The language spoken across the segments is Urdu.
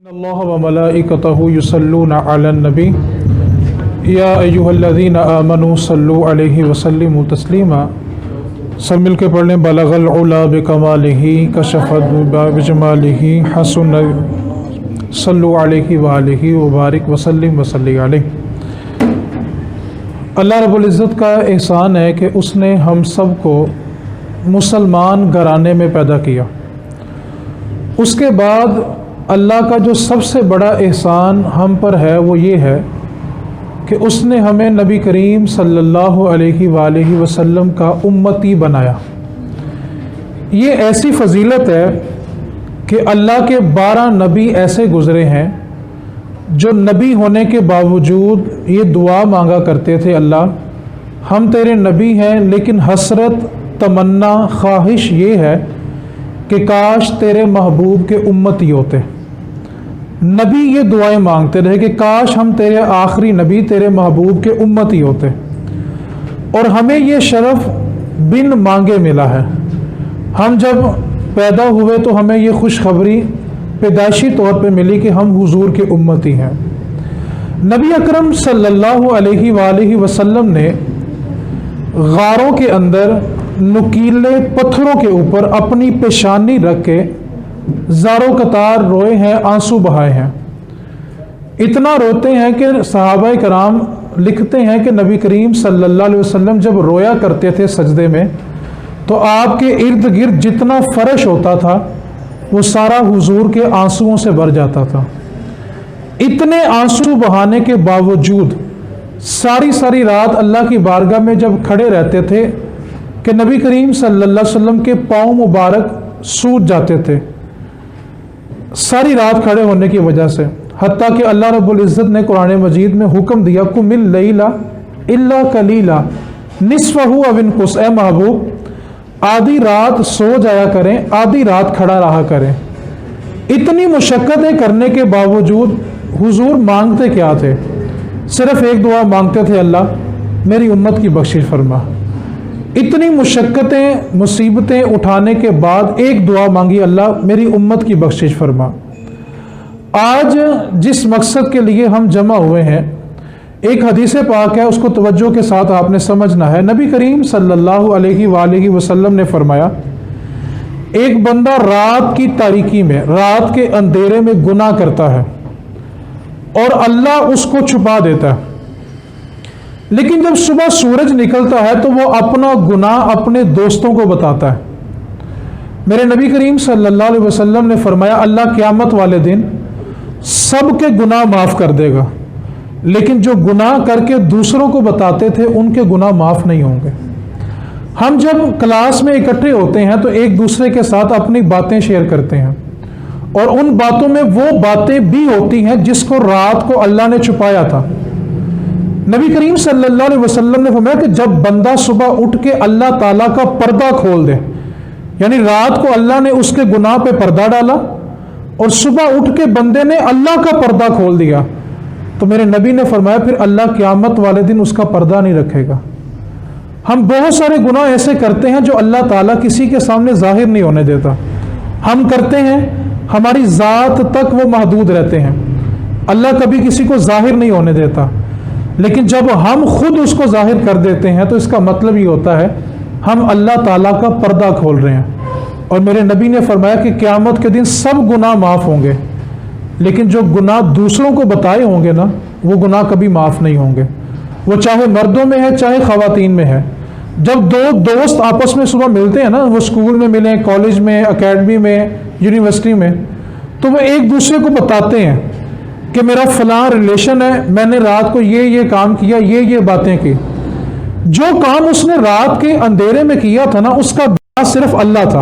اللہ و ملائکتہ یصلون علی النبی یا ایھا الذین آمنوا صلوا علیہ وسلموا تسلیما۔ سب مل کے پڑھ لیں۔ بلغ العلا بکمالہ کشف الضر بجمالہ حسن صلوا علیہ وآلہ وبارک وسلم وصلی علیہ۔ اللہ رب العزت کا احسان ہے کہ اس نے ہم سب کو مسلمان گھرانے میں پیدا کیا۔ اس کے بعد اللہ کا جو سب سے بڑا احسان ہم پر ہے وہ یہ ہے کہ اس نے ہمیں نبی کریم صلی اللہ علیہ وآلہ وسلم کا امتی بنایا۔ یہ ایسی فضیلت ہے کہ اللہ کے 12 نبی ایسے گزرے ہیں جو نبی ہونے کے باوجود یہ دعا مانگا کرتے تھے، اللہ ہم تیرے نبی ہیں لیکن حسرت تمنا خواہش یہ ہے کہ کاش تیرے محبوب کے امتی ہوتے۔ نبی یہ دعائیں مانگتے رہے کہ کاش ہم تیرے آخری نبی تیرے محبوب کے امتی ہوتے، اور ہمیں یہ شرف بن مانگے ملا ہے۔ ہم جب پیدا ہوئے تو ہمیں یہ خوشخبری پیدائشی طور پہ ملی کہ ہم حضور کے امتی ہیں۔ نبی اکرم صلی اللہ علیہ وآلہ وسلم نے غاروں کے اندر نکیلے پتھروں کے اوپر اپنی پیشانی رکھ کے زاروں قطار روئے ہیں، آنسو بہائے ہیں۔ اتنا روتے ہیں کہ صحابہ کرام لکھتے ہیں کہ نبی کریم صلی اللہ علیہ وسلم جب رویا کرتے تھے سجدے میں تو آپ کے ارد گرد جتنا فرش ہوتا تھا وہ سارا حضور کے آنسوؤں سے بھر جاتا تھا۔ اتنے آنسو بہانے کے باوجود ساری رات اللہ کی بارگاہ میں جب کھڑے رہتے تھے کہ نبی کریم صلی اللہ علیہ وسلم کے پاؤں مبارک سوج جاتے تھے ساری رات کھڑے ہونے کی وجہ سے، حتیٰ کہ اللہ رب العزت نے قرآن مجید میں حکم دیا قم اللیل الا قلیلا نصفہ او انقص، اے محبوب آدھی رات سو جایا کریں، آدھی رات کھڑا رہا کریں۔ اتنی مشقتیں کرنے کے باوجود حضور مانگتے کیا تھے؟ صرف ایک دعا مانگتے تھے، اللہ میری امت کی بخشش فرما۔ اتنی مشقتیں مصیبتیں اٹھانے کے بعد ایک دعا مانگی، اللہ میری امت کی بخشش فرما۔ آج جس مقصد کے لیے ہم جمع ہوئے ہیں، ایک حدیث پاک ہے، اس کو توجہ کے ساتھ آپ نے سمجھنا ہے۔ نبی کریم صلی اللہ علیہ وآلہ وسلم نے فرمایا ایک بندہ رات کی تاریکی میں، رات کے اندھیرے میں گناہ کرتا ہے اور اللہ اس کو چھپا دیتا ہے، لیکن جب صبح سورج نکلتا ہے تو وہ اپنا گناہ اپنے دوستوں کو بتاتا ہے۔ میرے نبی کریم صلی اللہ علیہ وسلم نے فرمایا اللہ قیامت والے دن سب کے گناہ معاف کر دے گا، لیکن جو گناہ کر کے دوسروں کو بتاتے تھے ان کے گناہ معاف نہیں ہوں گے۔ ہم جب کلاس میں اکٹھے ہوتے ہیں تو ایک دوسرے کے ساتھ اپنی باتیں شیئر کرتے ہیں، اور ان باتوں میں وہ باتیں بھی ہوتی ہیں جس کو رات کو اللہ نے چھپایا تھا۔ نبی کریم صلی اللہ علیہ وسلم نے فرمایا کہ جب بندہ صبح اٹھ کے اللہ تعالیٰ کا پردہ کھول دے، یعنی رات کو اللہ نے اس کے گناہ پہ پردہ ڈالا اور صبح اٹھ کے بندے نے اللہ کا پردہ کھول دیا، تو میرے نبی نے فرمایا پھر اللہ قیامت والے دن اس کا پردہ نہیں رکھے گا۔ ہم بہت سارے گناہ ایسے کرتے ہیں جو اللہ تعالیٰ کسی کے سامنے ظاہر نہیں ہونے دیتا۔ ہم کرتے ہیں، ہماری ذات تک وہ محدود رہتے ہیں، اللہ کبھی کسی کو ظاہر نہیں ہونے دیتا، لیکن جب ہم خود اس کو ظاہر کر دیتے ہیں تو اس کا مطلب یہ ہوتا ہے ہم اللہ تعالیٰ کا پردہ کھول رہے ہیں۔ اور میرے نبی نے فرمایا کہ قیامت کے دن سب گناہ معاف ہوں گے، لیکن جو گناہ دوسروں کو بتائے ہوں گے نا وہ گناہ کبھی معاف نہیں ہوں گے، وہ چاہے مردوں میں ہے چاہے خواتین میں ہے۔ جب دو دوست آپس میں صبح ملتے ہیں نا، وہ اسکول میں ملیں، کالج میں، اکیڈمی میں، یونیورسٹی میں، تو وہ ایک دوسرے کو بتاتے ہیں کہ میرا فلاں ریلیشن ہے، میں نے رات کو یہ کام کیا، یہ باتیں کی۔ جو کام اس نے رات کے اندھیرے میں کیا تھا نا اس کا دعا صرف اللہ تھا،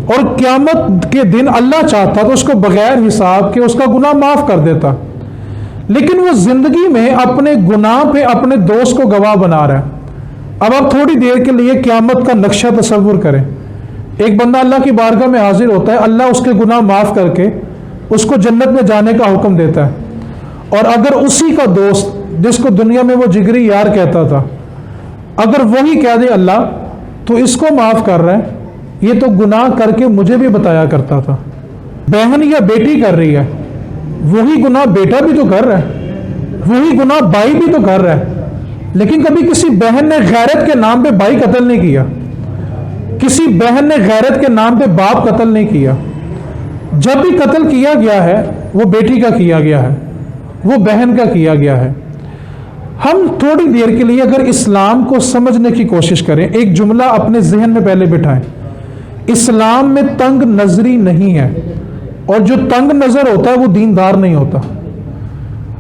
اور قیامت کے دن اللہ چاہتا تو اس کو بغیر حساب کے اس کا گناہ معاف کر دیتا، لیکن وہ زندگی میں اپنے گناہ پہ اپنے دوست کو گواہ بنا رہا ہے۔ اب آپ تھوڑی دیر کے لیے قیامت کا نقشہ تصور کریں۔ ایک بندہ اللہ کی بارگاہ میں حاضر ہوتا ہے، اللہ اس کے گناہ معاف کر کے اس کو جنت میں جانے کا حکم دیتا ہے، اور اگر اسی کا دوست جس کو دنیا میں وہ جگری یار کہتا تھا، اگر وہی کہہ دے اللہ تو اس کو معاف کر رہا ہے، یہ تو گناہ کر کے مجھے بھی بتایا کرتا تھا، بہن یا بیٹی کر رہی ہے، وہی گناہ بیٹا بھی تو کر رہا ہے، وہی گناہ بھائی بھی تو کر رہا ہے. لیکن کبھی کسی بہن نے غیرت کے نام پہ بھائی قتل نہیں کیا، کسی بہن نے غیرت کے نام پہ باپ قتل نہیں کیا. جب بھی قتل کیا گیا ہے وہ بیٹی کا کیا گیا ہے، وہ بہن کا کیا گیا ہے. ہم تھوڑی دیر کے لیے اگر اسلام کو سمجھنے کی کوشش کریں، ایک جملہ اپنے ذہن میں پہلے بٹھائیں. اسلام میں تنگ نظری نہیں ہے، اور جو تنگ نظر ہوتا ہے وہ دیندار نہیں ہوتا.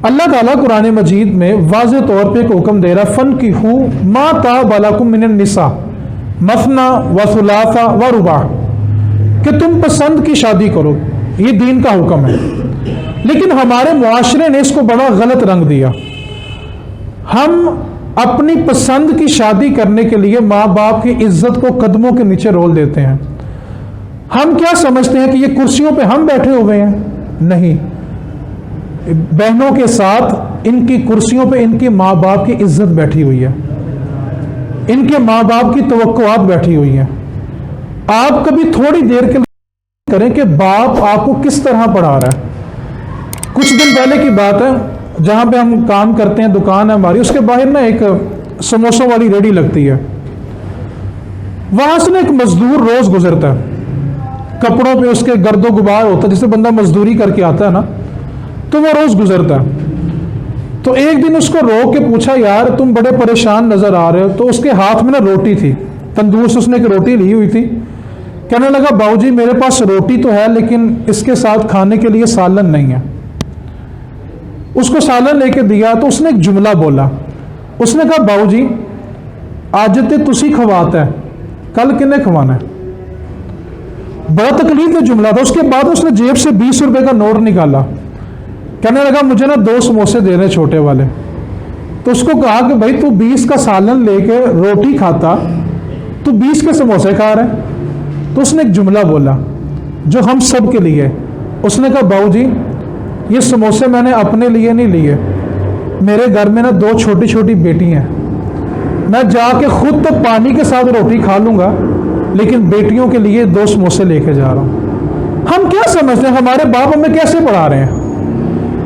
اللہ تعالیٰ قرآن مجید میں واضح طور پہ ایک حکم دے رہا، فَانْكِحُوا مَا طَابَ لَكُم مِّنَ النِّسَاءِ مَثْنَىٰ وَثُلَاثَ وَرُبَاعَ، کہ تم پسند کی شادی کرو، یہ دین کا حکم ہے. لیکن ہمارے معاشرے نے اس کو بڑا غلط رنگ دیا. ہم اپنی پسند کی شادی کرنے کے لیے ماں باپ کی عزت کو قدموں کے نیچے رول دیتے ہیں. ہم کیا سمجھتے ہیں کہ یہ کرسیوں پہ ہم بیٹھے ہوئے ہیں؟ نہیں، بہنوں کے ساتھ ان کی کرسیوں پہ ان کے ماں باپ کی عزت بیٹھی ہوئی ہے، ان کے ماں باپ کی توقعات بیٹھی ہوئی ہیں. آپ کبھی تھوڑی دیر کے لیے کریں کہ باپ آپ کو کس طرح پڑھا رہا ہے. کچھ دن پہلے کی بات ہے، جہاں پہ ہم کام کرتے ہیں، دکان ہے ہماری، اس کے باہر نا ایک سموسوں والی ریڈی لگتی ہے. وہاں سے نا ایک مزدور روز گزرتا ہے، کپڑوں پہ اس کے گرد و غبار ہوتا ہے، جسے بندہ مزدوری کر کے آتا ہے نا، تو وہ روز گزرتا ہے. تو ایک دن اس کو روک کے پوچھا، یار تم بڑے پریشان نظر آ رہے ہو. تو اس کے ہاتھ میں نا روٹی تھی، تندور سے اس نے ایک روٹی لی ہوئی تھی. کہنے لگا، باؤ جی میرے پاس روٹی تو ہے لیکن اس کے ساتھ کھانے کے لیے سالن نہیں ہے. اس کو سالن لے کے دیا تو اس نے ایک جملہ بولا. اس نے کہا، باؤ جی آج تے تسی کھواتا ہے، کل کنے کھوانا ہے. بڑا تکلیف کا جملہ تھا. اس کے بعد اس نے جیب سے 20 روپے کا نوٹ نکالا. کہنے لگا، مجھے نا 2 سموسے دے رہے چھوٹے والے. تو اس کو کہا کہ بھائی تو 20 کا سالن لے کے روٹی کھاتا، تو 20 کے سموسے کھا رہے ہیں. تو اس نے ایک جملہ بولا جو ہم سب کے لیے. اس نے کہا، باؤ جی یہ سموسے میں نے اپنے لیے نہیں لیے، میرے گھر میں نا 2 چھوٹی چھوٹی بیٹی ہیں، میں جا کے خود تو پانی کے ساتھ روٹی کھا لوں گا لیکن بیٹیوں کے لیے 2 سموسے لے کے جا رہا ہوں. ہم کیا سمجھتے ہیں ہمارے باپ ہمیں کیسے پڑھا رہے ہیں؟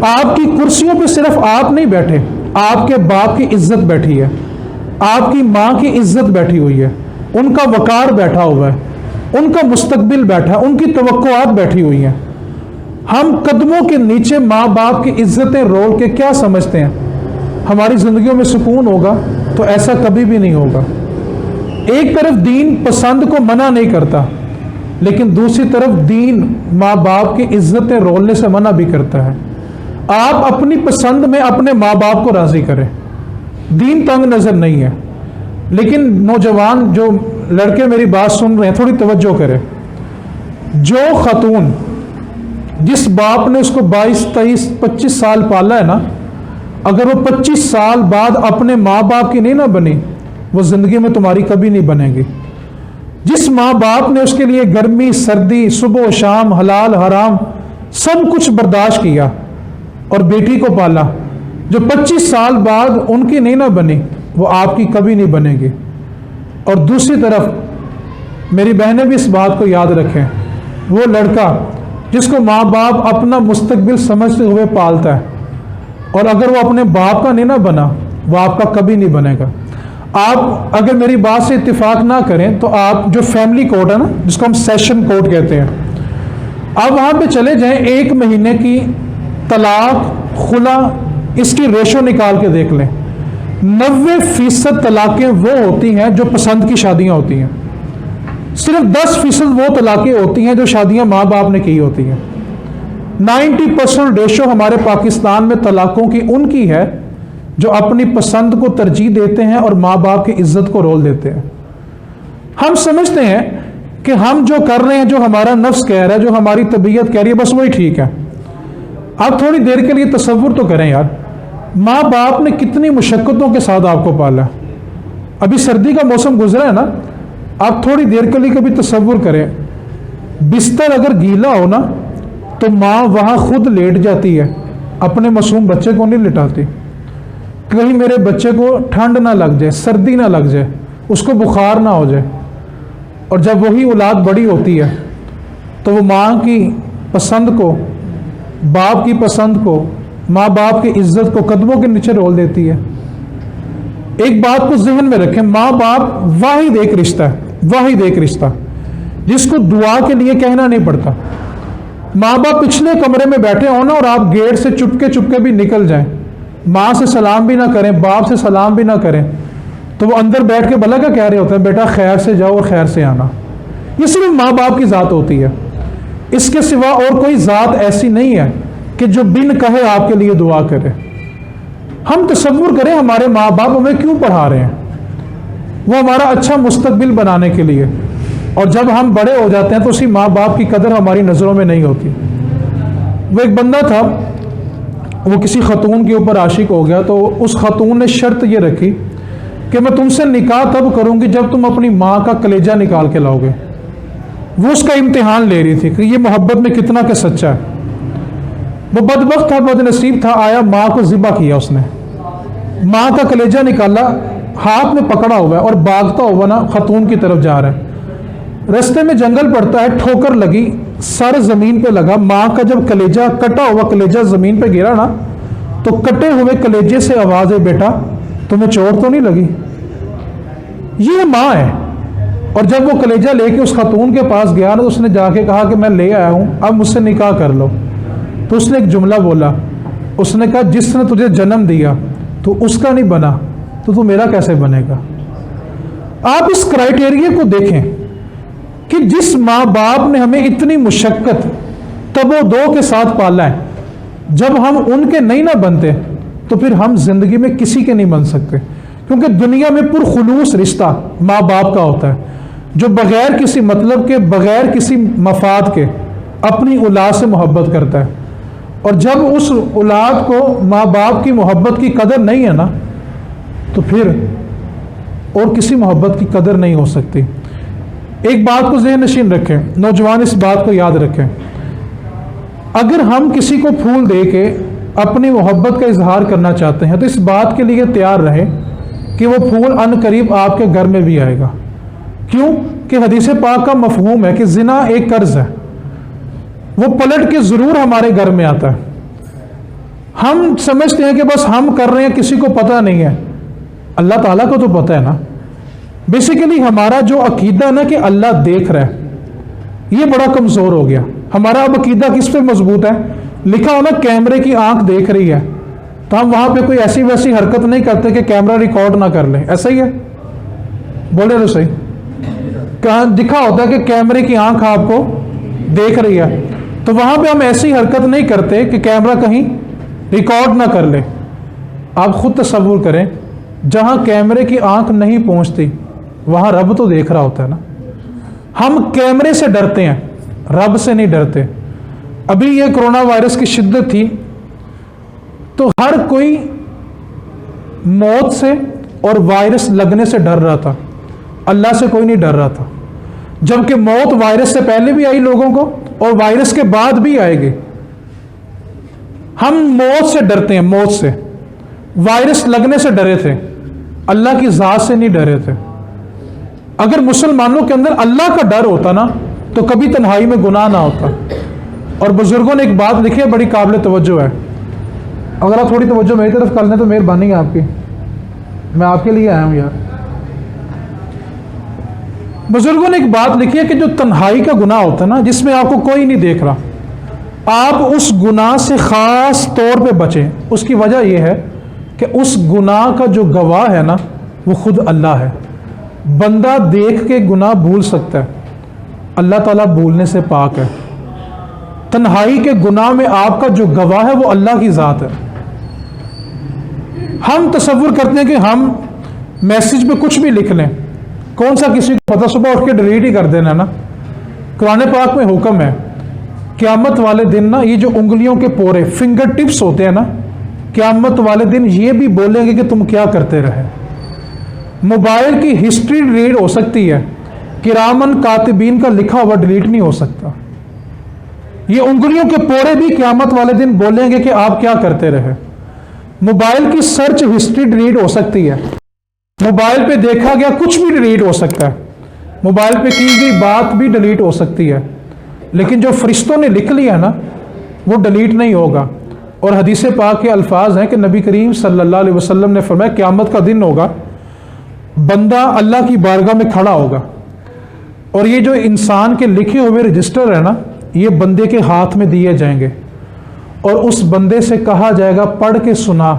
آپ کی کرسیوں پہ صرف آپ نہیں بیٹھے، آپ کے باپ کی عزت بیٹھی ہے، آپ کی ماں کی عزت بیٹھی ہوئی ہے، ان کا وقار بیٹھا ہوا ہے، ان کا مستقبل بیٹھا ہے، ان کی توقعات بیٹھی ہوئی ہیں. ہم قدموں کے نیچے ماں باپ کی عزتیں رول کے کیا سمجھتے ہیں ہماری زندگیوں میں سکون ہوگا؟ تو ایسا کبھی بھی نہیں ہوگا. ایک طرف دین پسند کو منع نہیں کرتا، لیکن دوسری طرف دین ماں باپ کی عزتیں رولنے سے منع بھی کرتا ہے. آپ اپنی پسند میں اپنے ماں باپ کو راضی کریں، دین تنگ نظر نہیں ہے. لیکن نوجوان جو لڑکے میری بات سن رہے ہیں تھوڑی توجہ کریں. جو خاتون جس باپ نے اس کو 22 23 25 سال پالا ہے نا، اگر وہ 25 سال بعد اپنے ماں باپ کی نہیں نہ بنی، وہ زندگی میں تمہاری کبھی نہیں بنے گی. جس ماں باپ نے اس کے لیے گرمی سردی صبح و شام حلال حرام سب کچھ برداشت کیا اور بیٹی کو پالا، جو 25 سال بعد ان کی نہیں نہ بنی، وہ آپ کی کبھی نہیں بنے گی. اور دوسری طرف میری بہنیں بھی اس بات کو یاد رکھیں، وہ لڑکا جس کو ماں باپ اپنا مستقبل سمجھتے ہوئے پالتا ہے، اور اگر وہ اپنے باپ کا نہیں نہ بنا، وہ آپ کا کبھی نہیں بنے گا. آپ اگر میری بات سے اتفاق نہ کریں تو آپ جو فیملی کورٹ ہے نا، جس کو ہم سیشن کورٹ کہتے ہیں، آپ وہاں پہ چلے جائیں، 1 مہینے کی طلاق خلا اس کی ریشو نکال کے دیکھ لیں. 90% طلاقیں وہ ہوتی ہیں جو پسند کی شادیاں ہوتی ہیں، صرف 10% وہ طلاقیں ہوتی ہیں جو شادیاں ماں باپ نے کی ہوتی ہیں. 90% ریشو ہمارے پاکستان میں طلاقوں کی ان کی ہے جو اپنی پسند کو ترجیح دیتے ہیں اور ماں باپ کی عزت کو رول دیتے ہیں. ہم سمجھتے ہیں کہ ہم جو کر رہے ہیں، جو ہمارا نفس کہہ رہا ہے، جو ہماری طبیعت کہہ رہی ہے، بس وہی ٹھیک ہے. آپ تھوڑی دیر کے لیے تصور تو کریں یار، ماں باپ نے کتنی مشقتوں کے ساتھ آپ کو پالا. ابھی سردی کا موسم گزرا ہے نا، آپ تھوڑی دیر کے لیے کبھی تصور کریں، بستر اگر گیلا ہو نا تو ماں وہاں خود لیٹ جاتی ہے، اپنے معصوم بچے کو نہیں لٹاتی. کہیں میرے بچے کو ٹھنڈ نہ لگ جائے، سردی نہ لگ جائے، اس کو بخار نہ ہو جائے. اور جب وہی اولاد بڑی ہوتی ہے تو وہ ماں کی پسند کو، باپ کی پسند کو، ماں باپ کی عزت کو قدموں کے نیچے رول دیتی ہے۔ ایک بات کو ذہن میں رکھیں، ماں باپ واحد ایک رشتہ ہے، واحد ایک رشتہ جس کو دعا کے لیے کہنا نہیں پڑتا۔ ماں باپ پچھلے کمرے میں بیٹھے ہوں نا اور آپ گیٹ سے چپکے بھی نکل جائیں، ماں سے سلام بھی نہ کریں، باپ سے سلام بھی نہ کریں، تو وہ اندر بیٹھ کے بھلا کیا کہہ رہے ہوتے ہیں؟ بیٹا خیر سے جاؤ اور خیر سے آنا۔ یہ صرف ماں باپ کی ذات ہوتی ہے، اس کے سوا اور کوئی ذات ایسی نہیں ہے کہ جو بن کہے آپ کے لیے دعا کرے۔ ہم تصور کریں ہمارے ماں باپ ہمیں کیوں پڑھا رہے ہیں؟ وہ ہمارا اچھا مستقبل بنانے کے لیے، اور جب ہم بڑے ہو جاتے ہیں تو اسی ماں باپ کی قدر ہماری نظروں میں نہیں ہوتی۔ وہ ایک بندہ تھا، وہ کسی خاتون کے اوپر عاشق ہو گیا، تو اس خاتون نے شرط یہ رکھی کہ میں تم سے نکاح تب کروں گی جب تم اپنی ماں کا کلیجہ نکال کے لاؤ گے۔ وہ اس کا امتحان لے رہی تھی کہ یہ محبت میں کتنا کہ سچا ہے۔ وہ بدبخت تھا، بد نصیب تھا، آیا ماں کو ذبح کیا اس نے، ماں کا کلیجہ نکالا، ہاتھ میں پکڑا ہوا ہے اور بھاگتا ہوا نا خاتون کی طرف جا رہا ہے۔ رستے میں جنگل پڑتا ہے، ٹھوکر لگی، سر زمین پہ لگا، ماں کا جب کلیجہ، کٹا ہوا کلیجہ زمین پہ گرا نا تو کٹے ہوئے کلیجے سے آواز ہے، بیٹا تمہیں چوٹ تو نہیں لگی؟ یہ ماں ہے۔ اور جب وہ کلیجہ لے کے اس خاتون کے پاس گیا نا تو اس نے جا کے کہا کہ میں لے آیا ہوں، اب مجھ سے نکاح کر لو۔ تو اس نے ایک جملہ بولا، اس نے کہا جس نے تجھے جنم دیا تو اس کا نہیں بنا تو میرا کیسے بنے گا؟ آپ اس کرائیٹیریا کو دیکھیں کہ جس ماں باپ نے ہمیں اتنی مشقت تب و دو کے ساتھ پالا ہے، جب ہم ان کے نہیں نہ بنتے تو پھر ہم زندگی میں کسی کے نہیں بن سکتے، کیونکہ دنیا میں پرخلوص رشتہ ماں باپ کا ہوتا ہے جو بغیر کسی مطلب کے، بغیر کسی مفاد کے اپنی اولاد سے محبت کرتا ہے۔ اور جب اس اولاد کو ماں باپ کی محبت کی قدر نہیں ہے نا تو پھر اور کسی محبت کی قدر نہیں ہو سکتی۔ ایک بات کو ذہن نشین رکھیں، نوجوان اس بات کو یاد رکھیں، اگر ہم کسی کو پھول دے کے اپنی محبت کا اظہار کرنا چاہتے ہیں تو اس بات کے لیے تیار رہیں کہ وہ پھول ان قریب آپ کے گھر میں بھی آئے گا۔ کیوں کہ حدیث پاک کا مفہوم ہے کہ زنا ایک قرض ہے، وہ پلٹ کے ضرور ہمارے گھر میں آتا ہے۔ ہم سمجھتے ہیں کہ بس ہم کر رہے ہیں، کسی کو پتہ نہیں ہے، اللہ تعالیٰ کو تو پتہ ہے نا۔ بیسیکلی ہمارا جو عقیدہ نا کہ اللہ دیکھ رہا ہے، یہ بڑا کمزور ہو گیا۔ ہمارا اب عقیدہ کس پہ مضبوط ہے؟ لکھا ہو نا کیمرے کی آنکھ دیکھ رہی ہے، تو ہم وہاں پہ کوئی ایسی ویسی حرکت نہیں کرتے کہ کیمرہ ریکارڈ نہ کر لے۔ ایسا ہی ہے، بولے تو صحیح، کہاں لکھا ہوتا ہے کہ کیمرے کی آنکھ آپ کو دیکھ رہی ہے، تو وہاں پہ ہم ایسی حرکت نہیں کرتے کہ کیمرہ کہیں ریکارڈ نہ کر لے۔ آپ خود تصور کریں، جہاں کیمرے کی آنکھ نہیں پہنچتی وہاں رب تو دیکھ رہا ہوتا ہے نا۔ ہم کیمرے سے ڈرتے ہیں، رب سے نہیں ڈرتے۔ ابھی یہ کرونا وائرس کی شدت تھی تو ہر کوئی موت سے اور وائرس لگنے سے ڈر رہا تھا، اللہ سے کوئی نہیں ڈر رہا تھا، جبکہ موت وائرس سے پہلے بھی آئی لوگوں کو اور وائرس کے بعد بھی آئے گی۔ ہم موت سے ڈرتے ہیں، موت سے، وائرس لگنے سے ڈرے تھے، اللہ کی ذات سے نہیں ڈرے تھے۔ اگر مسلمانوں کے اندر اللہ کا ڈر ہوتا نا تو کبھی تنہائی میں گناہ نہ ہوتا۔ اور بزرگوں نے ایک بات لکھی ہے، بڑی قابل توجہ ہے، اگر آپ تھوڑی توجہ میری طرف کر لیں تو مہربانی ہے آپ کی، میں آپ کے لیے آیا ہوں یار۔ بزرگوں نے ایک بات لکھی ہے کہ جو تنہائی کا گناہ ہوتا ہے نا، جس میں آپ کو کوئی نہیں دیکھ رہا، آپ اس گناہ سے خاص طور پہ بچیں۔ اس کی وجہ یہ ہے کہ اس گناہ کا جو گواہ ہے نا وہ خود اللہ ہے۔ بندہ دیکھ کے گناہ بھول سکتا ہے، اللہ تعالیٰ بھولنے سے پاک ہے۔ تنہائی کے گناہ میں آپ کا جو گواہ ہے وہ اللہ کی ذات ہے۔ ہم تصور کرتے ہیں کہ ہم میسج پہ کچھ بھی لکھ لیں، کون سا کسی کو پتہ، صبح اٹھ کے ڈیلیٹ ہی کر دینا نا۔ قرآن پاک میں حکم ہے، قیامت والے دن نا یہ جو انگلیوں کے پورے فنگر ٹپس ہوتے ہیں نا، قیامت والے دن یہ بھی بولیں گے کہ تم کیا کرتے رہے۔ موبائل کی ہسٹری ڈیلیٹ ہو سکتی ہے، کرامن کاتبین کا لکھا ہوا ڈیلیٹ نہیں ہو سکتا۔ یہ انگلیوں کے پورے بھی قیامت والے دن بولیں گے کہ آپ کیا کرتے رہے۔ موبائل کی سرچ ہسٹری ڈیلیٹ ہو سکتی ہے، موبائل پہ دیکھا گیا کچھ بھی ڈیلیٹ ہو سکتا ہے، موبائل پہ کی گئی بات بھی ڈیلیٹ ہو سکتی ہے، لیکن جو فرشتوں نے لکھ لیا نا وہ ڈیلیٹ نہیں ہوگا۔ اور حدیث پاک کے الفاظ ہیں کہ نبی کریم صلی اللہ علیہ وسلم نے فرمایا قیامت کا دن ہوگا، بندہ اللہ کی بارگاہ میں کھڑا ہوگا اور یہ جو انسان کے لکھے ہوئے رجسٹر ہے نا یہ بندے کے ہاتھ میں دیے جائیں گے، اور اس بندے سے کہا جائے گا پڑھ کے سنا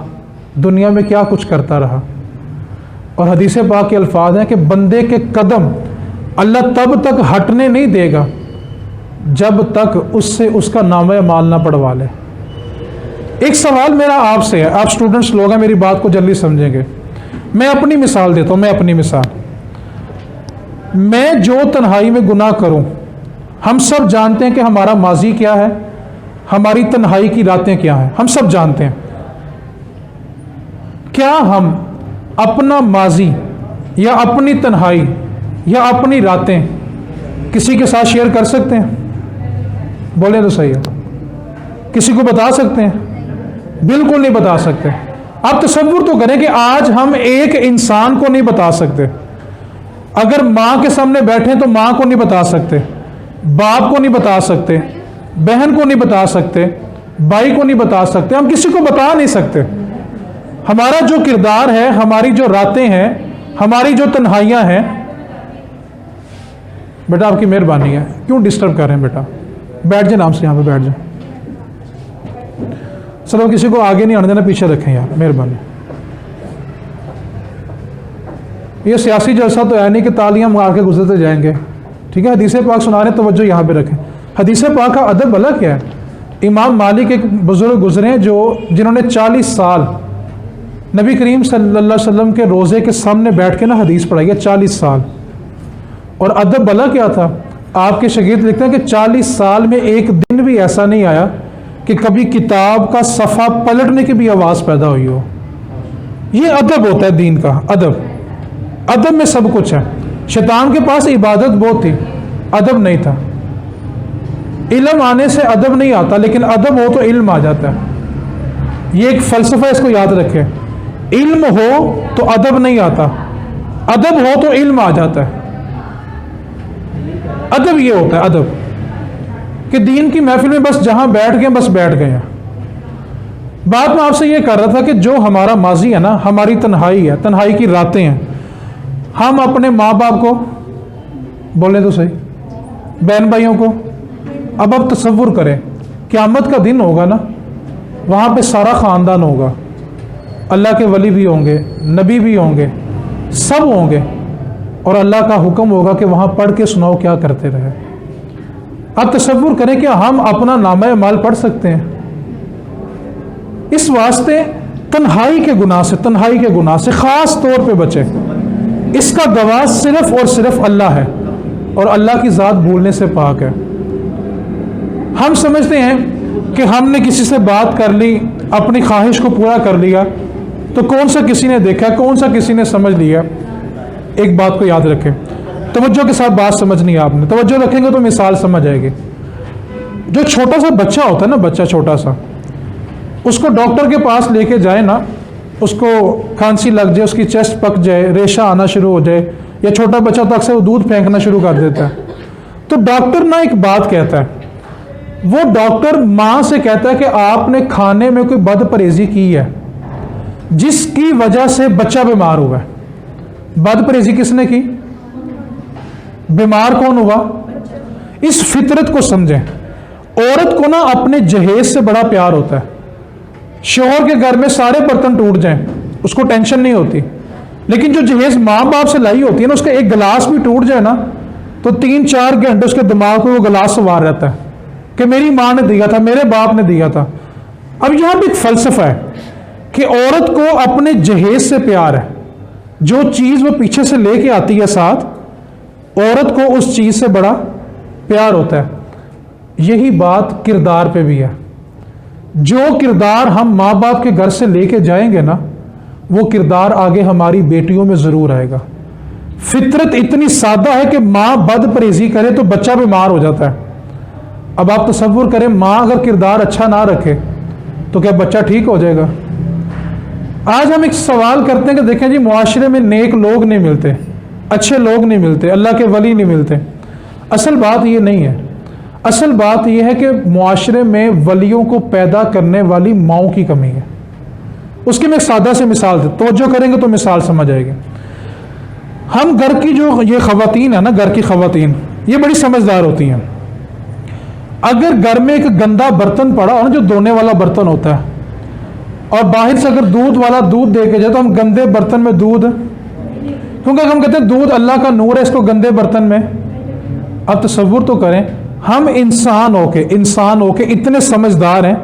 دنیا میں کیا کچھ کرتا رہا۔ اور حدیث پاک کے الفاظ ہیں کہ بندے کے قدم اللہ تب تک ہٹنے نہیں دے گا جب تک اس سے اس کا نامہ اعمال نہ پڑھوا لے۔ ایک سوال میرا آپ سے ہے، آپ اسٹوڈنٹس لوگ ہیں، میری بات کو جلدی سمجھیں گے۔ میں اپنی مثال دیتا ہوں، میں جو تنہائی میں گناہ کروں، ہم سب جانتے ہیں کہ ہمارا ماضی کیا ہے، ہماری تنہائی کی راتیں کیا ہیں، ہم سب جانتے ہیں۔ کیا ہم اپنا ماضی یا اپنی تنہائی یا اپنی راتیں کسی کے ساتھ شیئر کر سکتے ہیں؟ بولیں تو صحیح ہے، کسی کو بتا سکتے ہیں؟ بالکل نہیں بتا سکتے۔ آپ تصور تو کریں کہ آج ہم ایک انسان کو نہیں بتا سکتے۔ اگر ماں کے سامنے بیٹھیں تو ماں کو نہیں بتا سکتے، باپ کو نہیں بتا سکتے، بہن کو نہیں بتا سکتے، بھائی کو نہیں بتا سکتے، ہم کسی کو بتا نہیں سکتے۔ ہمارا جو کردار ہے، ہماری جو راتیں ہیں، ہماری جو تنہائیاں ہیں۔ بیٹا آپ کی مہربانی ہے، کیوں ڈسٹرب کر رہے ہیں بیٹا؟ بیٹھ جائیں، نام سے یہاں پہ بیٹھ جائیں۔ چلو کسی کو آگے نہیں آنے دینا، پیچھے رکھیں یار، مہربانی۔ یہ سیاسی جلسہ تو ہے نہیں کہ تالیاں مار کے گزرتے جائیں گے، ٹھیک ہے؟ حدیث پاک سنا رہے ہیں، توجہ یہاں پہ رکھیں۔ حدیث پاک کا ادب الگ کیا ہے؟ امام مالک ایک بزرگ گزرے ہیں جنہوں نے 40 سال نبی کریم صلی اللہ علیہ وسلم کے روزے کے سامنے بیٹھ کے نا حدیث پڑھائی ہے، 40 سال۔ اور ادب الگ کیا تھا؟ آپ کے شاگرد لکھتے ہیں کہ 40 سال میں ایک دن بھی ایسا نہیں آیا کہ کبھی کتاب کا صفحہ پلٹنے کی بھی آواز پیدا ہوئی ہو۔ یہ ادب ہوتا ہے دین کا، ادب میں سب کچھ ہے۔ شیطان کے پاس عبادت بہت تھی، ادب نہیں تھا۔ علم آنے سے ادب نہیں آتا، لیکن ادب ہو تو علم آ جاتا ہے۔ یہ ایک فلسفہ، اس کو یاد رکھیں۔ علم ہو تو ادب نہیں آتا، ادب ہو تو علم آ جاتا ہے۔ ادب یہ ہوتا ہے، ادب کہ دین کی محفل میں بس جہاں بیٹھ گئے بس بیٹھ گئے ہیں۔ بات میں آپ سے یہ کر رہا تھا کہ جو ہمارا ماضی ہے نا، ہماری تنہائی ہے، تنہائی کی راتیں ہیں، ہم اپنے ماں باپ کو، بولیں تو صحیح، بہن بھائیوں کو، اب آپ تصور کریں قیامت کا دن ہوگا نا، وہاں پہ سارا خاندان ہوگا، اللہ کے ولی بھی ہوں گے، نبی بھی ہوں گے، سب ہوں گے، اور اللہ کا حکم ہوگا کہ وہاں پڑھ کے سناؤ کیا کرتے رہے۔ آپ تصور کریں کہ ہم اپنا نامہ اعمال پڑھ سکتے ہیں؟ اس واسطے تنہائی کے گناہ سے خاص طور پہ بچے۔ اس کا گواہ صرف اور صرف اللہ ہے، اور اللہ کی ذات بھولنے سے پاک ہے۔ ہم سمجھتے ہیں کہ ہم نے کسی سے بات کر لی، اپنی خواہش کو پورا کر لیا، تو کون سا کسی نے دیکھا، کون سا کسی نے سمجھ لیا۔ ایک بات کو یاد رکھیں، توجہ کے ساتھ بات سمجھنی ہے آپ نے، توجہ رکھیں گے تو مثال سمجھ آئے گی۔ جو چھوٹا سا بچہ ہوتا ہے نا، بچہ چھوٹا سا، اس کو ڈاکٹر کے پاس لے کے جائے نا، اس کو کھانسی لگ جائے، اس کی چیسٹ پک جائے، ریشہ آنا شروع ہو جائے، یا چھوٹا بچہ تو اکثر وہ دودھ پھینکنا شروع کر دیتا ہے، تو ڈاکٹر نا ایک بات کہتا ہے، وہ ڈاکٹر ماں سے کہتا ہے کہ آپ نے کھانے میں کوئی بد پرہیزی کی ہے جس کی وجہ سے بچہ بیمار ہوا ہے۔ بد پرہیزی کس نے کی؟ بیمار کون ہوا؟ اس فطرت کو سمجھیں۔ عورت کو نا اپنے جہیز سے بڑا پیار ہوتا ہے۔ شوہر کے گھر میں سارے برتن ٹوٹ جائیں اس کو ٹینشن نہیں ہوتی، لیکن جو جہیز ماں باپ سے لائی ہوتی ہے نا، اس کا ایک گلاس بھی ٹوٹ جائے نا تو 3-4 گھنٹے اس کے دماغ کو وہ گلاس سوار رہتا ہے کہ میری ماں نے دیا تھا، میرے باپ نے دیا تھا۔ اب یہاں پہ ایک فلسفہ ہے کہ عورت کو اپنے جہیز سے پیار ہے، جو چیز وہ پیچھے سے لے کے آتی ہے ساتھ، عورت کو اس چیز سے بڑا پیار ہوتا ہے۔ یہی بات کردار پہ بھی ہے۔ جو کردار ہم ماں باپ کے گھر سے لے کے جائیں گے نا، وہ کردار آگے ہماری بیٹیوں میں ضرور آئے گا۔ فطرت اتنی سادہ ہے کہ ماں بد پرہیزی کرے تو بچہ بیمار ہو جاتا ہے۔ اب آپ تصور کریں، ماں اگر کردار اچھا نہ رکھے تو کیا بچہ ٹھیک ہو جائے گا؟ آج ہم ایک سوال کرتے ہیں کہ دیکھیں جی، معاشرے میں نیک لوگ نہیں ملتے، اچھے لوگ نہیں ملتے، اللہ کے ولی نہیں ملتے۔ اصل بات یہ نہیں ہے۔ اصل بات یہ ہے کہ معاشرے میں ولیوں کو پیدا کرنے والی ماؤں کی کمی ہے. اس کی میں ایک سادہ سے مثال دے، توجہ کریں گے تو مثال سمجھ آئے گی. ہم گھر کی جو یہ خواتین ہیں نا، گھر کی خواتین یہ بڑی سمجھدار ہوتی ہیں. اگر گھر میں ایک گندا برتن پڑا ہو نا، جو دھونے والا برتن ہوتا ہے، اور باہر سے اگر دودھ والا دودھ دے کے جائے تو ہم گندے برتن میں دودھ، کیونکہ ہم کہتے ہیں دودھ اللہ کا نور ہے، اس کو گندے برتن میں. اب تصور تو کریں، ہم انسان ہو کے اتنے سمجھدار ہیں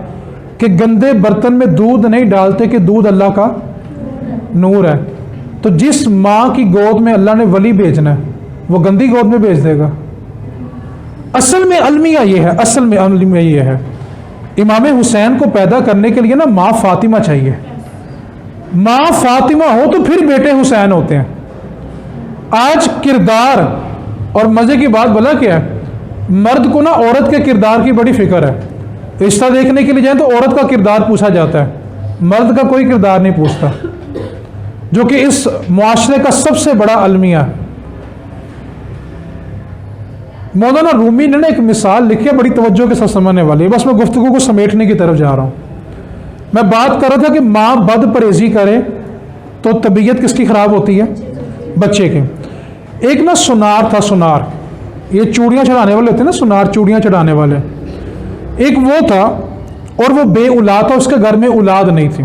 کہ گندے برتن میں دودھ نہیں ڈالتے کہ دودھ اللہ کا نور ہے. تو جس ماں کی گود میں اللہ نے ولی بھیجنا ہے وہ گندی گود میں بھیج دے گا. اصل میں المیہ یہ ہے امام حسین کو پیدا کرنے کے لیے نا ماں فاطمہ چاہیے. ماں فاطمہ ہو تو پھر بیٹے حسین ہوتے ہیں. آج کردار، اور مزے کی بات بلا کیا ہے، مرد کو نا عورت کے کردار کی بڑی فکر ہے. رشتہ دیکھنے کے لیے جائیں تو عورت کا کردار پوچھا جاتا ہے، مرد کا کوئی کردار نہیں پوچھتا، جو کہ اس معاشرے کا سب سے بڑا المیہ ہے. مولانا رومی نے ایک مثال لکھی ہے بڑی توجہ کے ساتھ سمجھنے والی ہے. بس میں گفتگو کو سمیٹنے کی طرف جا رہا ہوں. میں بات کر رہا تھا کہ ماں بد پرہیزی کرے تو طبیعت کس کی خراب ہوتی ہے؟ بچے کی. ایک نا سنار تھا، سنار یہ چوڑیاں چڑھانے والے ہوتے ہیں نا، سنار چوڑیاں چڑھانے والے. ایک وہ تھا اور وہ بے اولاد تھا، اس کے گھر میں اولاد نہیں تھی.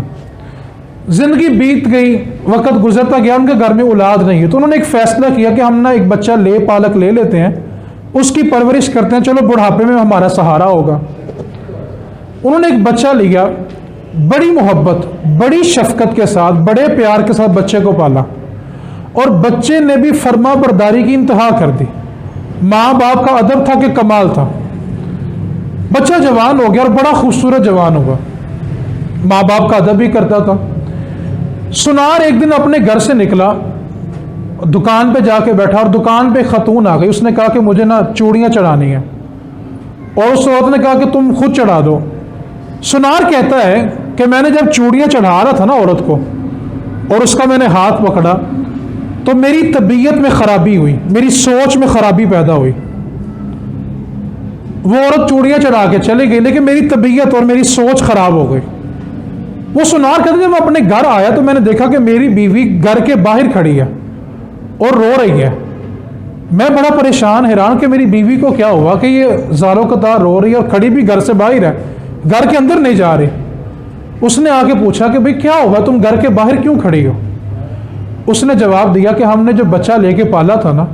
زندگی بیت گئی، وقت گزرتا گیا، ان کے گھر میں اولاد نہیں ہے. تو انہوں نے ایک فیصلہ کیا کہ ہم نا ایک بچہ پالک لے لیتے ہیں، اس کی پرورش کرتے ہیں، چلو بڑھاپے میں ہمارا سہارا ہوگا. انہوں نے ایک بچہ لیا، بڑی محبت، بڑی شفقت کے ساتھ، بڑے پیار کے ساتھ بچے کو پالا، اور بچے نے بھی فرما برداری کی انتہا کر دی. ماں باپ کا ادب تھا کہ کمال تھا. بچہ جوان ہو گیا اور بڑا خوبصورت جوان ہوگا، ماں باپ کا ادب بھی کرتا تھا. سنار ایک دن اپنے گھر سے نکلا، دکان پہ جا کے بیٹھا، اور دکان پہ خاتون آ گئی. اس نے کہا کہ مجھے نا چوڑیاں چڑھانی ہیں، اور اس عورت نے کہا کہ تم خود چڑھا دو. سنار کہتا ہے کہ میں نے جب چوڑیاں چڑھا رہا تھا نا عورت کو، اور اس کا میں نے ہاتھ پکڑا تو میری طبیعت میں خرابی ہوئی، میری سوچ میں خرابی پیدا ہوئی. وہ عورت چوڑیاں چڑھا کے چلی گئی، لیکن میری طبیعت اور میری سوچ خراب ہو گئی. وہ سنار کہتے ہیں جب میں اپنے گھر آیا تو میں نے دیکھا کہ میری بیوی گھر کے باہر کھڑی ہے اور رو رہی ہے. میں بڑا پریشان حیران کہ میری بیوی کو کیا ہوا کہ یہ زاروں قطار رو رہی ہے اور کھڑی بھی گھر سے باہر ہے، گھر کے اندر نہیں جا رہی. اس نے آ کے پوچھا کہ بھئی کیا ہوا، تم گھر کے باہر کیوں کھڑی ہو؟ اس نے جواب دیا کہ ہم نے جو بچہ لے کے پالا تھا نا،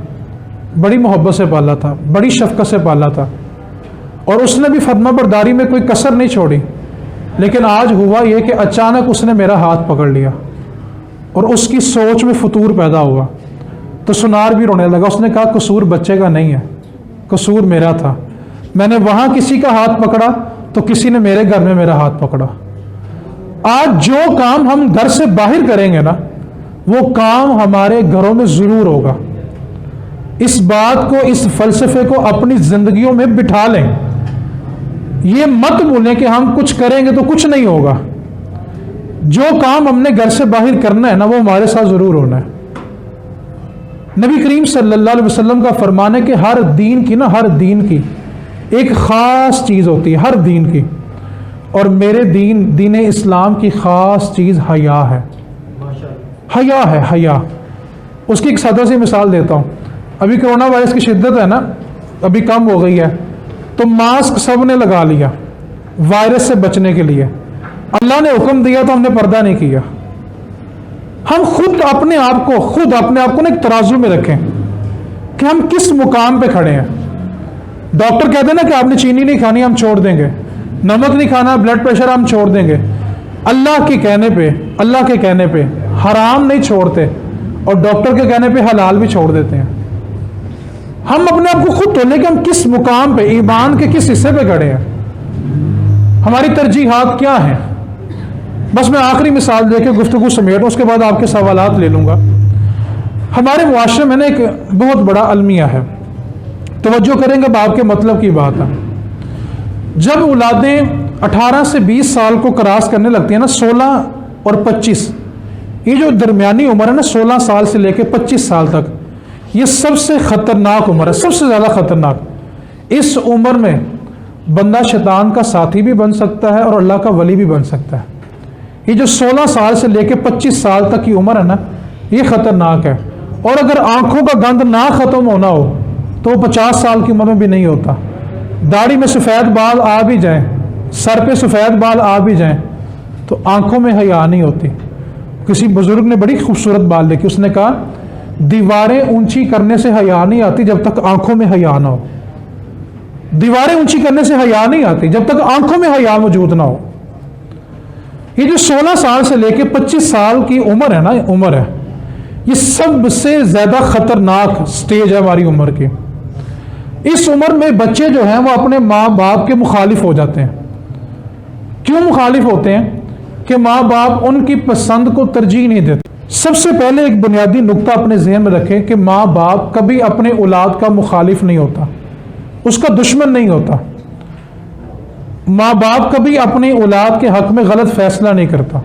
بڑی محبت سے پالا تھا، بڑی شفقت سے پالا تھا، اور اس نے بھی فرما برداری میں کوئی کسر نہیں چھوڑی. لیکن آج ہوا یہ کہ اچانک اس نے میرا ہاتھ پکڑ لیا اور اس کی سوچ میں فتور پیدا ہوا. تو سنار بھی رونے لگا. اس نے کہا قصور بچے کا نہیں ہے، قصور میرا تھا. میں نے وہاں کسی کا ہاتھ پکڑا تو کسی نے میرے گھر میں میرا ہاتھ پکڑا. آج جو کام ہم گھر سے باہر کریں گے نا، وہ کام ہمارے گھروں میں ضرور ہوگا. اس بات کو، اس فلسفے کو اپنی زندگیوں میں بٹھا لیں. یہ مت بولیں کہ ہم کچھ کریں گے تو کچھ نہیں ہوگا. جو کام ہم نے گھر سے باہر کرنا ہے نا، وہ ہمارے ساتھ ضرور ہونا ہے. نبی کریم صلی اللہ علیہ وسلم کا فرمان ہے کہ ہر دین کی ایک خاص چیز ہوتی ہے، ہر دین کی. اور میرے دین اسلام کی خاص چیز حیا ہے. حیا ہے، حیا. اس کی ایک سادہ سی مثال دیتا ہوں. ابھی کرونا وائرس کی شدت ہے نا، ابھی کم ہو گئی ہے، تو ماسک سب نے لگا لیا وائرس سے بچنے کے لیے. اللہ نے حکم دیا تو ہم نے پردہ نہیں کیا. ہم خود اپنے آپ کو نا ایک ترازو میں رکھیں کہ ہم کس مقام پہ کھڑے ہیں. ڈاکٹر کہتے ہیں نا کہ آپ نے چینی نہیں کھانی، ہم چھوڑ دیں گے. نمک نہیں کھانا، بلڈ پریشر ہم چھوڑ دیں گے. اللہ کے کہنے پہ حرام نہیں چھوڑتے، اور ڈاکٹر کے کہنے پہ حلال بھی چھوڑ دیتے ہیں. ہم اپنے آپ کو خود تولیں کہ ہم کس مقام پہ، ایمان کے کس حصے پہ کھڑے ہیں، ہماری ترجیحات کیا ہیں. بس میں آخری مثال دے کے گفتگو سمیٹوں، اس کے بعد آپ کے سوالات لے لوں گا. ہمارے معاشرے میں نا ایک بہت بڑا المیہ ہے. توجہ کریں گے، آپ کے مطلب کی بات ہے. جب اولادیں 18 سے 20 سال کو کراس کرنے لگتی ہیں نا، 16 اور 25، یہ جو درمیانی عمر ہے نا، 16 سال سے لے کے 25 سال تک، یہ سب سے خطرناک عمر ہے، سب سے زیادہ خطرناک. اس عمر میں بندہ شیطان کا ساتھی بھی بن سکتا ہے اور اللہ کا ولی بھی بن سکتا ہے۔ یہ جو 16 سال سے لے کے 25 سال تک کی عمر ہے نا، یہ خطرناک ہے، اور اگر آنکھوں کا گند نہ ختم ہونا ہو تو وہ 50 سال کی عمر میں بھی نہیں ہوتا۔ داڑھی میں سفید بال آ بھی جائیں، سر پہ سفید بال آ بھی جائیں تو آنکھوں میں حیا نہیں ہوتی۔ کسی بزرگ نے بڑی خوبصورت بات لکھی، اس نے کہا دیواریں اونچی کرنے سے حیا نہیں آتی جب تک آنکھوں میں حیا نہ ہو۔ دیواریں اونچی کرنے سے حیا نہیں آتی جب تک آنکھوں میں حیا موجود نہ ہو۔ یہ جو 16 سال سے لے کے 25 سال کی عمر ہے نا، عمر ہے، یہ سب سے زیادہ خطرناک سٹیج ہے ہماری عمر کی۔ اس عمر میں بچے جو ہیں وہ اپنے ماں باپ کے مخالف ہو جاتے ہیں۔ کیوں مخالف ہوتے ہیں؟ کہ ماں باپ ان کی پسند کو ترجیح نہیں دیتے۔ سب سے پہلے ایک بنیادی نقطہ اپنے ذہن میں رکھیں کہ ماں باپ کبھی اپنے اولاد کا مخالف نہیں ہوتا، اس کا دشمن نہیں ہوتا۔ ماں باپ کبھی اپنی اولاد کے حق میں غلط فیصلہ نہیں کرتا۔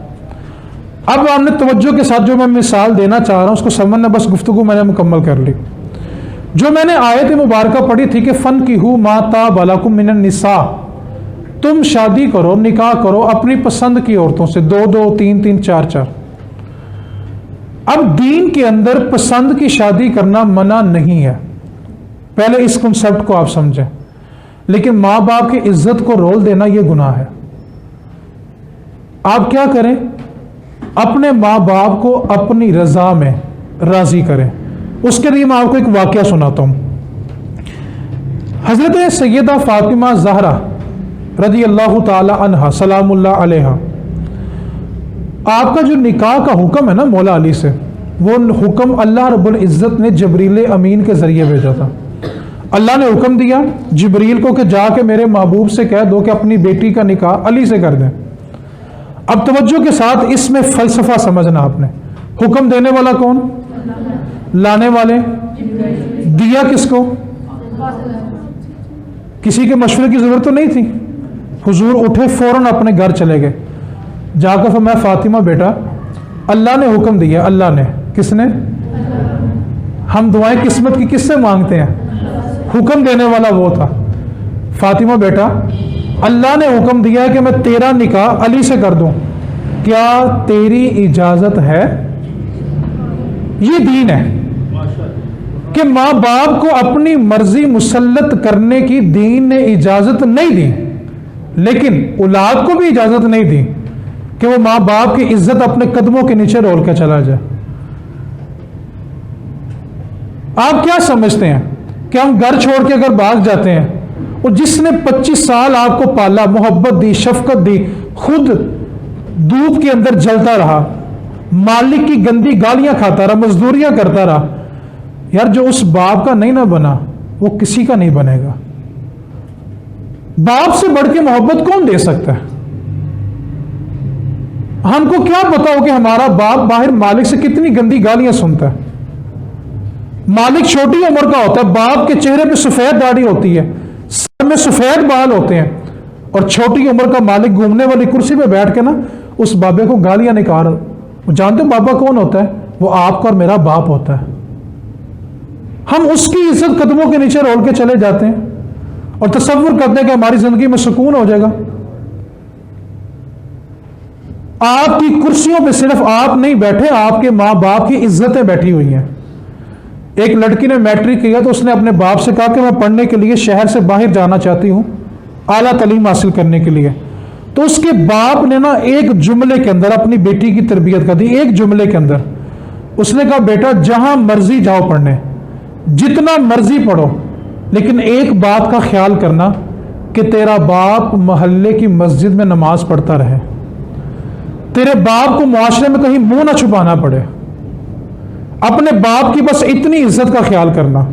اب آپ نے توجہ کے ساتھ جو میں مثال دینا چاہ رہا ہوں اس کو سمجھنا، بس گفتگو میں نے مکمل کر لی۔ جو میں نے آیت مبارکہ پڑھی تھی کہ فَانْكِحُوا مَا طَابَ لَكُم مِّنَ النِّسَاءِ، تم شادی کرو، نکاح کرو اپنی پسند کی عورتوں سے، 2 3 4 4۔ اب دین کے اندر پسند کی شادی کرنا منع نہیں ہے، پہلے اس کنسپٹ کو آپ سمجھیں، لیکن ماں باپ کی عزت کو رول دینا یہ گناہ ہے۔ آپ کیا کریں؟ اپنے ماں باپ کو اپنی رضا میں راضی کریں۔ اس کے لیے میں آپ کو ایک واقعہ سناتا ہوں۔ حضرت سیدہ فاطمہ زہرا رضی اللہ تعالی عنہا سلام اللہ علیہا، آپ کا جو نکاح کا حکم ہے نا مولا علی سے، وہ حکم اللہ رب العزت نے جبریل امین کے ذریعے بھیجا تھا۔ اللہ نے حکم دیا جبریل کو کہ جا کے میرے محبوب سے کہہ دو کہ اپنی بیٹی کا نکاح علی سے کر دیں۔ اب توجہ کے ساتھ اس میں فلسفہ سمجھنا آپ نے۔ حکم دینے والا کون؟ لانے والے؟ دیا کس کو؟ کسی کے مشورے کی ضرورت تو نہیں تھی۔ حضور اٹھے فوراً اپنے گھر چلے گئے، جا کر فرمایا فاطمہ بیٹا اللہ نے حکم دیا۔ اللہ نے؟ کس نے؟ ہم دعائیں قسمت کی کس سے مانگتے ہیں؟ حکم دینے والا وہ تھا۔ فاطمہ بیٹا اللہ نے حکم دیا ہے کہ میں تیرا نکاح علی سے کر دوں، کیا تیری اجازت ہے؟ یہ دین ہے کہ ماں باپ کو اپنی مرضی مسلط کرنے کی دین نے اجازت نہیں دی، لیکن اولاد کو بھی اجازت نہیں دی کہ وہ ماں باپ کی عزت اپنے قدموں کے نیچے رول کے چلا جائے۔ آپ کیا سمجھتے ہیں کہ ہم گھر چھوڑ کے اگر بھاگ جاتے ہیں، اور جس نے 25 سال آپ کو پالا، محبت دی، شفقت دی، خود دودھ کے اندر جلتا رہا، مالک کی گندی گالیاں کھاتا رہا، مزدوریاں کرتا رہا، یار جو اس باپ کا نہیں نہ بنا وہ کسی کا نہیں بنے گا۔ باپ سے بڑھ کے محبت کون دے سکتا ہے؟ ہم کو کیا پتا ہو کہ ہمارا باپ باہر مالک سے کتنی گندی گالیاں سنتا ہے۔ مالک چھوٹی عمر کا ہوتا ہے، باپ کے چہرے پہ سفید داڑھی ہوتی ہے، سر میں سفید بال ہوتے ہیں، اور چھوٹی عمر کا مالک گھومنے والی کرسی پہ بیٹھ کے نا اس بابے کو گالیاں نکال رہا۔ جانتے ہو بابا کون ہوتا ہے؟ وہ آپ کا اور میرا باپ ہوتا ہے۔ ہم اس کی عزت قدموں کے نیچے رول کے چلے جاتے ہیں اور تصور کرتے ہیں کہ ہماری زندگی میں سکون ہو جائے گا۔ آپ کی کرسیوں پہ صرف آپ نہیں بیٹھے، آپ کے ماں باپ کی عزتیں بیٹھی ہوئی ہیں۔ ایک لڑکی نے میٹرک کیا تو اس نے اپنے باپ سے کہا کہ میں پڑھنے کے لیے شہر سے باہر جانا چاہتی ہوں اعلیٰ تعلیم حاصل کرنے کے لیے۔ تو اس کے باپ نے نا ایک جملے کے اندر اپنی بیٹی کی تربیت کر دی۔ ایک جملے کے اندر اس نے کہا بیٹا جہاں مرضی جاؤ پڑھنے، جتنا مرضی پڑھو، لیکن ایک بات کا خیال کرنا کہ تیرا باپ محلے کی مسجد میں نماز پڑھتا رہے، تیرے باپ کو معاشرے میں کہیں منہ نہ چھپانا پڑے، اپنے باپ کی بس اتنی عزت کا خیال کرنا۔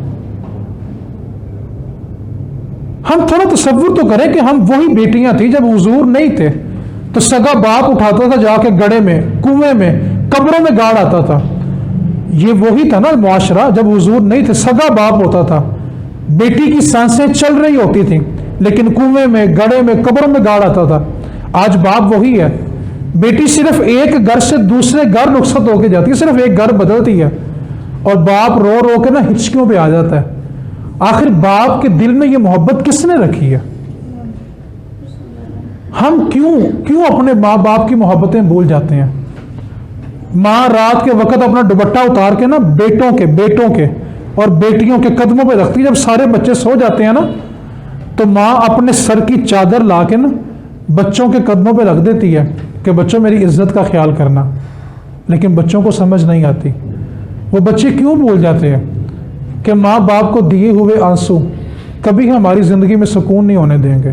ہم تھوڑا تصور تو کریں کہ ہم وہی بیٹیاں تھیں جب حضور نہیں تھے تو سگا باپ اٹھاتا تھا جا کے گڑھے میں، کنویں میں، قبروں میں گاڑ آتا تھا۔ یہ وہی تھا نا معاشرہ جب حضور نہیں تھے، سگا باپ ہوتا تھا، بیٹی کی سانسیں چل رہی ہوتی تھیں لیکن کنویں میں، گڑھے میں، قبروں میں گاڑ آتا تھا۔ آج باپ وہی ہے، بیٹی صرف ایک گھر سے دوسرے گھر رخصت ہو کے جاتی ہے، صرف ایک گھر بدلتی ہے اور باپ رو رو کے نا ہچکیوں پہ آ جاتا ہے۔ آخر باپ کے دل میں یہ محبت کس نے رکھی ہے؟ ہم کیوں اپنے ماں باپ کی محبتیں بھول جاتے ہیں؟ ماں رات کے وقت اپنا دوپٹہ اتار کے نا بیٹوں کے اور بیٹیوں کے قدموں پہ رکھتی ہے. جب سارے بچے سو جاتے ہیں نا تو ماں اپنے سر کی چادر لا کے نا بچوں کے قدموں پہ رکھ دیتی ہے کہ بچوں میری عزت کا خیال کرنا. لیکن بچوں کو سمجھ نہیں آتی. وہ بچے کیوں بھول جاتے ہیں کہ ماں باپ کو دیے ہوئے آنسو کبھی ہماری زندگی میں سکون نہیں ہونے دیں گے.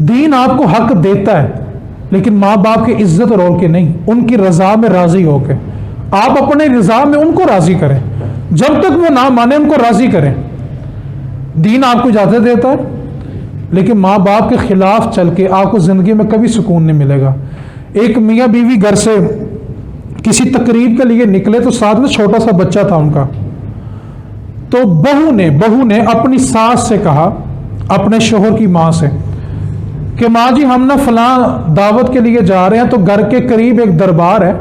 دین آپ کو حق دیتا ہے لیکن ماں باپ کی عزت رول کے نہیں، ان کی رضا میں راضی ہو کے. آپ اپنے رضا میں ان کو راضی کریں، جب تک وہ نہ مانے ان کو راضی کریں. دین آپ کو اجازت دیتا ہے لیکن ماں باپ کے خلاف چل کے آپ کو زندگی میں کبھی سکون نہیں ملے گا. ایک میاں بیوی گھر سے کسی تقریب کے لیے نکلے تو ساتھ میں چھوٹا سا بچہ تھا ان کا. تو بہو نے اپنی ساس سے کہا، اپنے شوہر کی ماں سے، کہ ماں جی ہم نا فلاں دعوت کے لیے جا رہے ہیں تو گھر کے قریب ایک دربار ہے،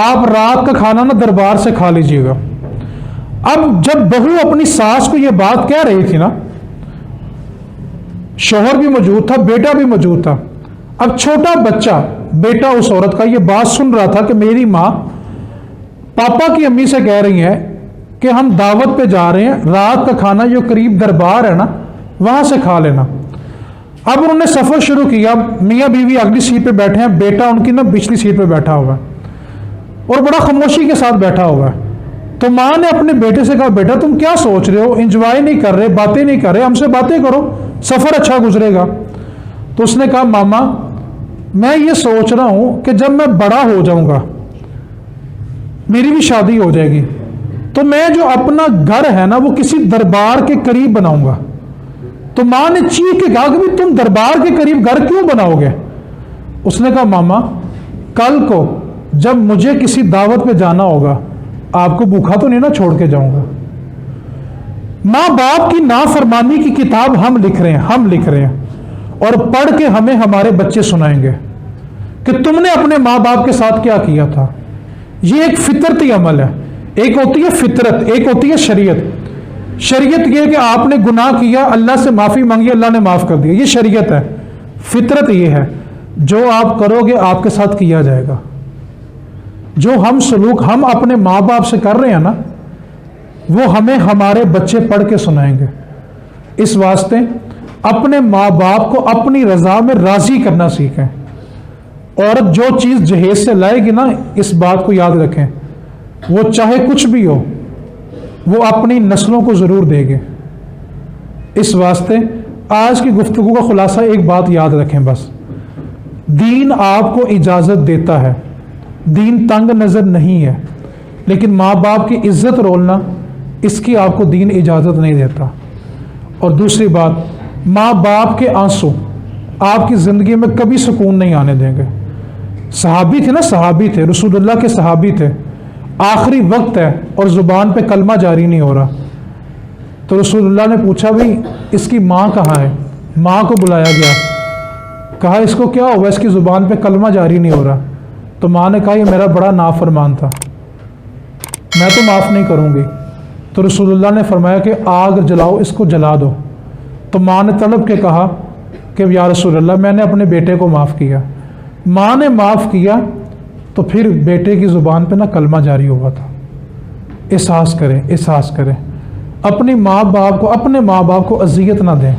آپ رات کا کھانا نا دربار سے کھا لیجیے گا. اب جب بہو اپنی ساس کو یہ بات کہہ رہی تھی نا، شوہر بھی موجود تھا، بیٹا بھی موجود تھا. اب چھوٹا بچہ بیٹا اس عورت کا یہ بات سن رہا تھا کہ میری ماں پاپا کی امی سے کہہ رہی ہے کہ ہم دعوت پہ جا رہے ہیں، رات کا کھانا جو قریب دربار ہے نا وہاں سے کھا لینا. اب انہوں نے سفر شروع کیا. میاں بیوی اگلی سیٹ پہ بیٹھے ہیں، بیٹا ان کی نا پچھلی سیٹ پہ بیٹھا ہوا ہے اور بڑا خاموشی کے ساتھ بیٹھا ہوا ہے. تو ماں نے اپنے بیٹے سے کہا، بیٹا تم کیا سوچ رہے ہو، انجوائے نہیں کر رہے، باتیں نہیں کر رہے، ہم سے باتیں کرو، سفر اچھا گزرے گا. تو اس نے کہا، ماما میں یہ سوچ رہا ہوں کہ جب میں بڑا ہو جاؤں گا، میری بھی شادی ہو جائے گی، تو میں جو اپنا گھر ہے نا وہ کسی دربار کے قریب بناؤں گا. تو ماں نے چیخ کے کہا کہ تم دربار کے قریب گھر کیوں بناؤ گے؟ اس نے کہا، ماما کل کو جب مجھے کسی دعوت پہ جانا ہوگا آپ کو بھوکا تو نہیں نا چھوڑ کے جاؤں گا. ماں باپ کی نافرمانی کی کتاب ہم لکھ رہے ہیں اور پڑھ کے ہمیں ہمارے بچے سنائیں گے کہ تم نے اپنے ماں باپ کے ساتھ کیا کیا تھا. یہ ایک فطرتی عمل ہے. ایک ہوتی ہے فطرت، ایک ہوتی ہے شریعت. شریعت یہ کہ آپ نے گناہ کیا، اللہ سے معافی مانگی، اللہ نے معاف کر دیا، یہ شریعت ہے. فطرت یہ ہے جو آپ کرو گے آپ کے ساتھ کیا جائے گا. جو ہم سلوک ہم اپنے ماں باپ سے کر رہے ہیں نا وہ ہمیں ہمارے بچے پڑھ کے سنائیں گے. اس واسطے اپنے ماں باپ کو اپنی رضا میں راضی کرنا سیکھیں. عورت جو چیز جہیز سے لائے گی نا، اس بات کو یاد رکھیں، وہ چاہے کچھ بھی ہو وہ اپنی نسلوں کو ضرور دے گے. اس واسطے آج کی گفتگو کا خلاصہ ایک بات یاد رکھیں بس، دین آپ کو اجازت دیتا ہے، دین تنگ نظر نہیں ہے، لیکن ماں باپ کی عزت رولنا اس کی آپ کو دین اجازت نہیں دیتا. اور دوسری بات، ماں باپ کے آنسو آپ کی زندگی میں کبھی سکون نہیں آنے دیں گے. صحابی تھے رسول اللہ کے صحابی تھے، آخری وقت ہے اور زبان پہ کلمہ جاری نہیں ہو رہا. تو رسول اللہ نے پوچھا، بھائی اس کی ماں کہاں ہے؟ ماں کو بلایا گیا، کہا اس کو کیا ہوا، اس کی زبان پہ کلمہ جاری نہیں ہو رہا. تو ماں نے کہا، یہ میرا بڑا نافرمان تھا، میں تو معاف نہیں کروں گی. تو رسول اللہ نے فرمایا کہ آگ جلاؤ، اس کو جلا دو. تو ماں نے تڑپ کے کہا کہ یا رسول اللہ میں نے اپنے بیٹے کو معاف کیا. ماں نے معاف کیا تو پھر بیٹے کی زبان پہ نہ کلمہ جاری ہوا تھا. احساس کریں اپنے ماں باپ کو اذیت نہ دیں.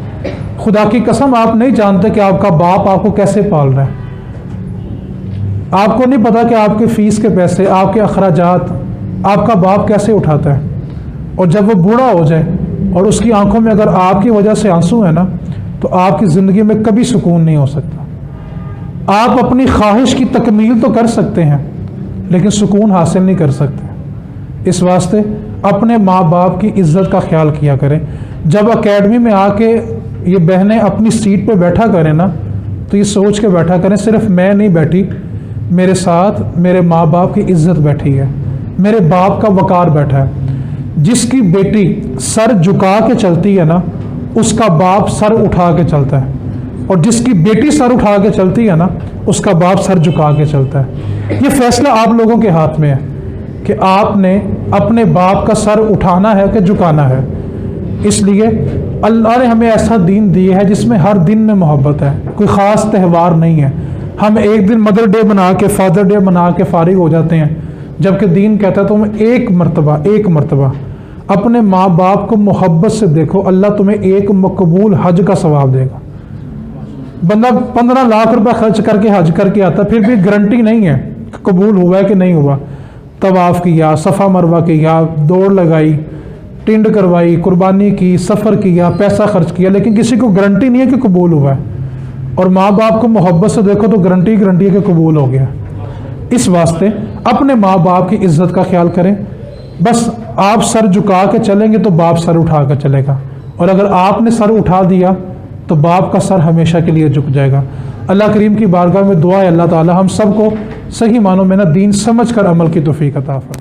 خدا کی قسم آپ نہیں جانتے کہ آپ کا باپ آپ کو کیسے پال رہا ہے. آپ کو نہیں پتا کہ آپ کے فیس کے پیسے، آپ کے اخراجات آپ کا باپ کیسے اٹھاتا ہے. اور جب وہ بوڑھا ہو جائے اور اس کی آنکھوں میں اگر آپ کی وجہ سے آنسو ہیں نا تو آپ کی زندگی میں کبھی سکون نہیں ہو سکتا. آپ اپنی خواہش کی تکمیل تو کر سکتے ہیں لیکن سکون حاصل نہیں کر سکتے. اس واسطے اپنے ماں باپ کی عزت کا خیال کیا کریں. جب اکیڈمی میں آ کے یہ بہنیں اپنی سیٹ پہ بیٹھا کریں نا تو یہ سوچ کے بیٹھا کریں، صرف میں نہیں بیٹھی، میرے ساتھ میرے ماں باپ کی عزت بیٹھی ہے، میرے باپ کا وقار بیٹھا ہے. جس کی بیٹی سر جھکا کے چلتی ہے نا اس کا باپ سر اٹھا کے چلتا ہے، اور جس کی بیٹی سر اٹھا کے چلتی ہے نا اس کا باپ سر جھکا کے چلتا ہے. یہ فیصلہ آپ لوگوں کے ہاتھ میں ہے کہ آپ نے اپنے باپ کا سر اٹھانا ہے کہ جھکانا ہے. اس لیے اللہ نے ہمیں ایسا دین دیا ہے جس میں ہر دن میں محبت ہے، کوئی خاص تہوار نہیں ہے۔ ہم ایک دن مدر ڈے بنا کے، فادر ڈے بنا کے فارغ ہو جاتے ہیں، جبکہ دین کہتا ہے تم ایک مرتبہ اپنے ماں باپ کو محبت سے دیکھو، اللہ تمہیں ایک مقبول حج کا ثواب دے گا۔ بندہ 15 لاکھ روپے خرچ کر کے حج کر کے آتا، پھر بھی گارنٹی نہیں ہے کہ قبول ہوا ہے کہ نہیں ہوا۔ طواف کیا، صفا مروہ کیا، دوڑ لگائی، ٹنڈ کروائی، قربانی کی، سفر کیا، پیسہ خرچ کیا، لیکن کسی کو گارنٹی نہیں ہے کہ قبول ہوا ہے۔ اور ماں باپ کو محبت سے دیکھو تو گارنٹی ہے کہ قبول ہو گیا۔ اس واسطے اپنے ماں باپ کی عزت کا خیال کریں۔ بس آپ سر جھکا کے چلیں گے تو باپ سر اٹھا کر چلے گا، اور اگر آپ نے سر اٹھا دیا تو باپ کا سر ہمیشہ کے لیے جھک جائے گا۔ اللہ کریم کی بارگاہ میں دعا ہے اللہ تعالی ہم سب کو صحیح معنوں میں دین سمجھ کر عمل کی توفیق عطا فرمائے۔